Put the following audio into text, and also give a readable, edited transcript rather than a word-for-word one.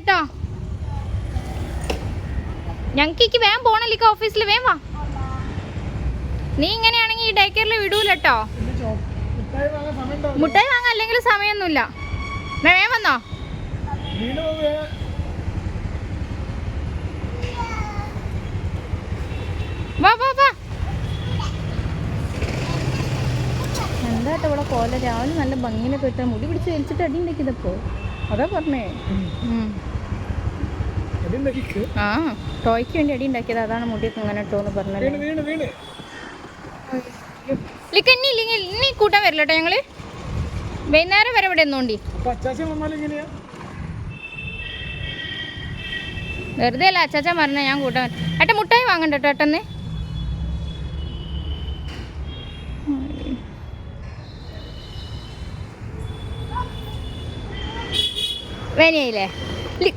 കേട്ടോ. ഞങ്ങൾക്ക് വേഗം പോണല്ലോ ഓഫീസിൽ, വേഗം വാ. നീ ഇങ്ങനെയാണെങ്കിൽ ഈ ഡേ കെയറിൽ വിടൂല കേട്ടോ. മുട്ടായി വാങ്ങാൻ അല്ലെങ്കിൽ സമയമൊന്നുമില്ല. വേഗം വന്നോ. വാ വാ വാ. എന്താട്ടോ ഇവിടെ കോല, രാവിലെ നല്ല ഭംഗിയിലൊക്കെ ഇട്ടാൽ മുടി പിടിച്ച് വലിച്ചിട്ട് അടി ഉണ്ടാക്കിയതപ്പോ. അതാ പറഞ്ഞേ. ആ ടോയ്ക്ക് വേണ്ടി അടി ഉണ്ടാക്കിയത്, അതാണ് മുടിയൊക്കെ ഇങ്ങനെ ഇട്ടോന്ന് പറഞ്ഞത്. ഇനി കൂട്ടാൻ വരില്ല കേട്ടോ ഞങ്ങള്. വൈകുന്നേരം വരെ ഇവിടെ ഒന്നുകൊണ്ടി. വെറുതെ അല്ല അച്ചാച്ച പറഞ്ഞ ഞാൻ കൂട്ടാൻ. ഏട്ടാ മുട്ടായി വാങ്ങണ്ട കേട്ടോ ഏട്ടന്ന്. വേനയില്ലേ?